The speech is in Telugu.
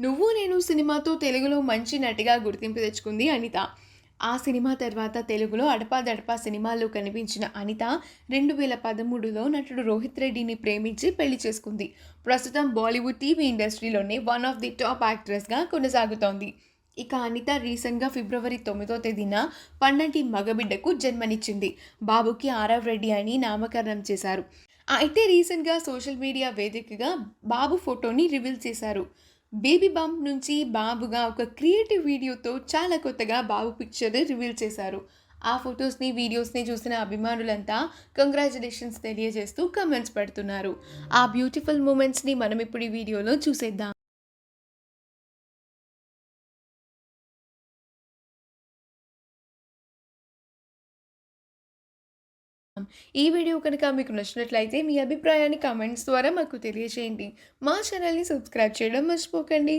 నువ్వు నేను సినిమాతో తెలుగులో మంచి నటిగా గుర్తింపు తెచ్చుకుంది అనిత. ఆ సినిమా తర్వాత తెలుగులో అడపాదడపా సినిమాల్లో కనిపించిన అనిత 2013లో నటుడు రోహిత్ రెడ్డిని ప్రేమించి పెళ్లి చేసుకుంది. ప్రస్తుతం బాలీవుడ్ టీవీ ఇండస్ట్రీలోనే వన్ ఆఫ్ ది టాప్ యాక్ట్రెస్గా కొనసాగుతోంది. ఇక అనిత రీసెంట్గా ఫిబ్రవరి 9వ తేదీన పండంటి మగబిడ్డకు జన్మనిచ్చింది. బాబుకి ఆరవ్ రెడ్డి అని నామకరణం చేశారు. అయితే రీసెంట్గా సోషల్ మీడియా వేదికగా బాబు ఫోటోని రివీల్ చేశారు. బేబీ బంప్ నుంచి బాబుగా ఒక క్రియేటివ్ వీడియోతో చాలా కొత్తగా బాబు పిక్చర్ని రివీల్ చేశారు. ఆ ఫొటోస్ని వీడియోస్ని చూసిన అభిమానులంతా కంగ్రాచులేషన్స్ తెలియజేస్తూ కమెంట్స్ పెడుతున్నారు. ఆ బ్యూటిఫుల్ మూమెంట్స్ని మనం ఇప్పుడు ఈ వీడియోలో చూసేద్దాం. ఈ వీడియో కనుక మీకు నచ్చినట్లయితే మీ అభిప్రాయాన్ని కామెంట్స్ ద్వారా మాకు తెలియజేయండి. మా ఛానల్ని సబ్స్క్రైబ్ చేయడం మర్చిపోకండి.